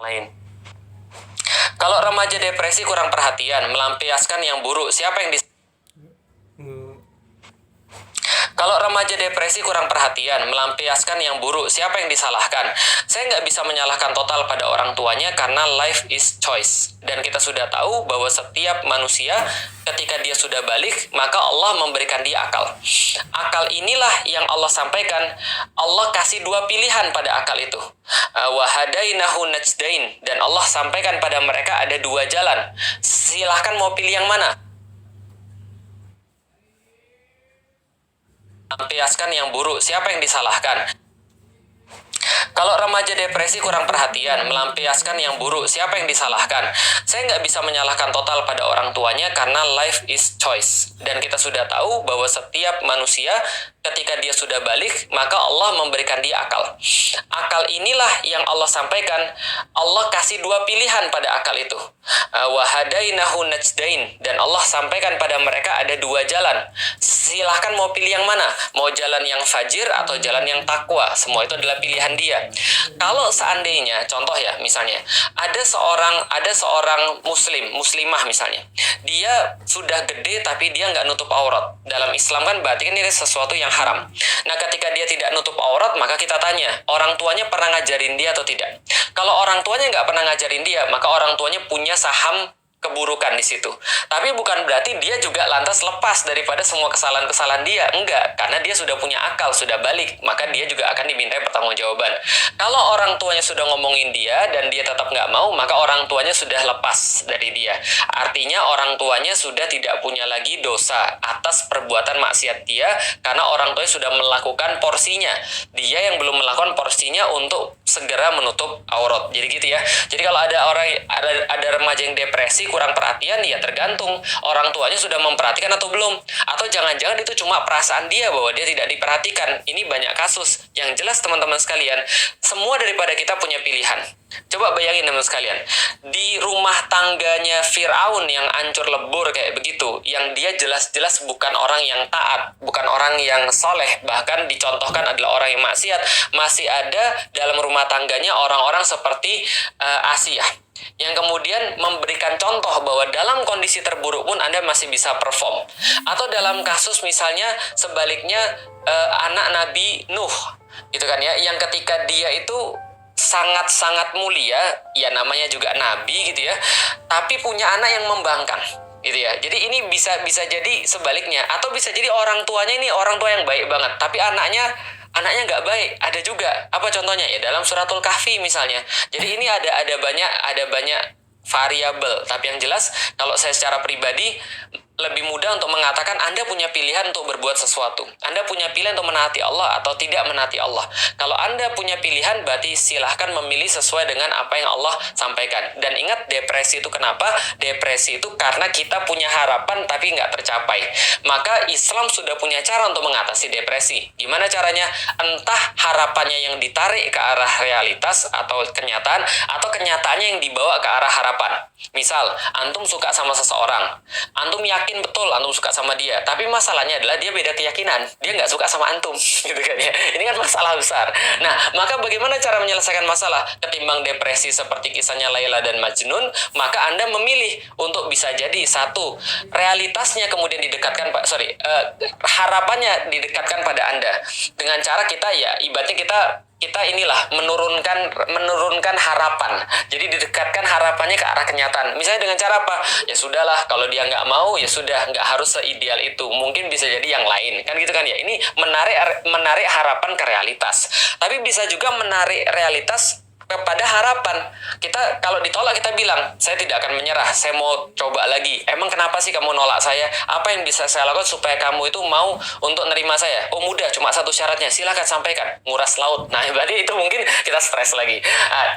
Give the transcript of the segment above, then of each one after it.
lain. Kalau remaja depresi kurang perhatian, melampiaskan yang buruk, siapa yang Kalau remaja depresi kurang perhatian, melampiaskan yang buruk, siapa yang disalahkan? Saya nggak bisa menyalahkan total pada orang tuanya karena life is choice. Dan kita sudah tahu bahwa setiap manusia ketika dia sudah balik, maka Allah memberikan dia akal. Akal inilah yang Allah sampaikan. Allah kasih dua pilihan pada akal itu. Wahadainahu najdain. Dan Allah sampaikan pada mereka ada dua jalan. Silahkan mau pilih yang mana? Melampiaskan yang buruk, siapa yang disalahkan? Kalau remaja depresi kurang perhatian, melampiaskan yang buruk, siapa yang disalahkan? Saya nggak bisa menyalahkan total pada orang tuanya karena life is choice. Dan kita sudah tahu bahwa setiap manusia ketika dia sudah balik, maka Allah memberikan dia akal. Akal inilah yang Allah sampaikan. Allah kasih dua pilihan pada akal itu. Wahadainahu najdain. Dan Allah sampaikan pada mereka ada dua jalan. Silahkan mau pilih yang mana? Mau jalan yang fajir atau jalan yang takwa? Semua itu adalah pilihan dia. Kalau seandainya, contoh ya, misalnya ada seorang muslimah misalnya, dia sudah gede tapi dia nggak nutup aurat. Dalam Islam kan berarti kan ini sesuatu yang haram. Nah, ketika dia tidak nutup aurat, maka kita tanya, orang tuanya pernah ngajarin dia atau tidak? Kalau orang tuanya nggak pernah ngajarin dia, maka orang tuanya punya saham keburukan di situ. Tapi bukan berarti dia juga lantas lepas daripada semua kesalahan-kesalahan dia. Enggak, karena dia sudah punya akal, sudah balik, maka dia juga akan dimintai pertanggungjawaban. Kalau orang tuanya sudah ngomongin dia dan dia tetap nggak mau, maka orang tuanya sudah lepas dari dia. Artinya orang tuanya sudah tidak punya lagi dosa atas perbuatan maksiat dia, karena orang tuanya sudah melakukan porsinya. Dia yang belum melakukan porsinya untuk segera menutup aurat. Jadi gitu ya. Jadi kalau ada remaja yang depresi kurang perhatian, ya tergantung orang tuanya sudah memperhatikan atau belum, atau jangan-jangan itu cuma perasaan dia bahwa dia tidak diperhatikan. Ini banyak kasus. Yang jelas teman-teman sekalian, semua daripada kita punya pilihan. Coba bayangin teman sekalian, di rumah tangganya Fir'aun yang hancur lebur kayak begitu, yang dia jelas-jelas bukan orang yang taat, bukan orang yang soleh, bahkan dicontohkan adalah orang yang maksiat, masih ada dalam rumah tangganya orang-orang seperti Asia, yang kemudian memberikan contoh bahwa dalam kondisi terburuk pun Anda masih bisa perform. Atau dalam kasus misalnya sebaliknya anak Nabi Nuh, gitu kan ya, yang ketika dia itu sangat-sangat mulia, ya namanya juga nabi gitu ya, tapi punya anak yang membangkang gitu ya. Jadi ini bisa jadi sebaliknya, atau bisa jadi orang tuanya ini orang tua yang baik banget, tapi anaknya nggak baik. Ada juga. Apa contohnya? Ya dalam suratul Kahfi misalnya. Jadi ini ada banyak variabel. Tapi yang jelas kalau saya secara pribadi lebih mudah untuk mengatakan Anda punya pilihan untuk berbuat sesuatu. Anda punya pilihan untuk menaati Allah atau tidak menaati Allah. Kalau Anda punya pilihan, berarti silahkan memilih sesuai dengan apa yang Allah sampaikan. Dan ingat, depresi itu kenapa? Depresi itu karena kita punya harapan tapi nggak tercapai. Maka Islam sudah punya cara untuk mengatasi depresi. Gimana caranya? Entah harapannya yang ditarik ke arah realitas atau kenyataan, atau kenyataannya yang dibawa ke arah harapan. Misal, antum suka sama seseorang, antum yakin betul antum suka sama dia, tapi masalahnya adalah dia beda keyakinan, dia nggak suka sama antum, gitu kan ya. Ini kan masalah besar. Nah, maka bagaimana cara menyelesaikan masalah? Ketimbang depresi seperti kisahnya Laila dan Majnun, maka Anda memilih untuk bisa jadi satu, realitasnya kemudian didekatkan, harapannya didekatkan pada Anda dengan cara kita ya, ibaratnya kita inilah menurunkan harapan. Jadi didekatkan harapannya ke arah kenyataan. Misalnya dengan cara apa? Ya sudahlah, kalau dia nggak mau, ya sudah, nggak harus seideal itu. Mungkin bisa jadi yang lain. Kan gitu kan ya. Ini menarik harapan ke realitas. Tapi bisa juga menarik realitas kepada harapan. Kita kalau ditolak kita bilang, saya tidak akan menyerah, saya mau coba lagi. Emang kenapa sih kamu nolak saya? Apa yang bisa saya lakukan supaya kamu itu mau untuk nerima saya? Oh mudah, cuma satu syaratnya, silakan sampaikan. Nguras laut. Nah berarti itu mungkin kita stres lagi.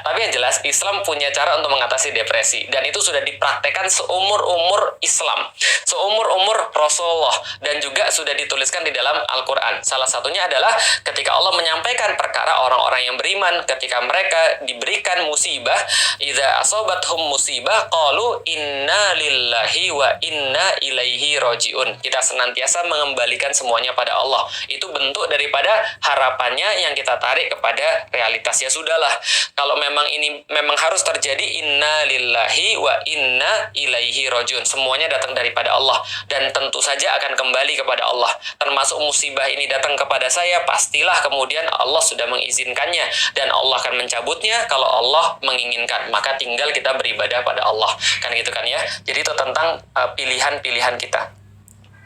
Tapi yang jelas Islam punya cara untuk mengatasi depresi, dan itu sudah dipraktekkan seumur-umur Islam, seumur-umur Rasulullah, dan juga sudah dituliskan di dalam Al-Quran. Salah satunya adalah ketika Allah menyampaikan perkara orang-orang yang beriman ketika mereka diberikan musibah, idza asobathum musibah qalu inna lillahi wa inna ilaihi rajiun. Kita senantiasa mengembalikan semuanya pada Allah. Itu bentuk daripada harapannya yang kita tarik kepada realitas. Ya sudahlah, kalau memang ini memang harus terjadi, inna lillahi wa inna ilaihi rajiun. Semuanya datang daripada Allah dan tentu saja akan kembali kepada Allah. Termasuk musibah ini datang kepada saya, pastilah kemudian Allah sudah mengizinkannya dan Allah akan mencabutnya kalau Allah menginginkan. Maka tinggal kita beribadah pada Allah. Kan gitu kan ya. Jadi itu tentang pilihan-pilihan kita.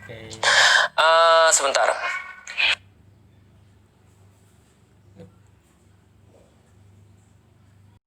Oke. Sebentar.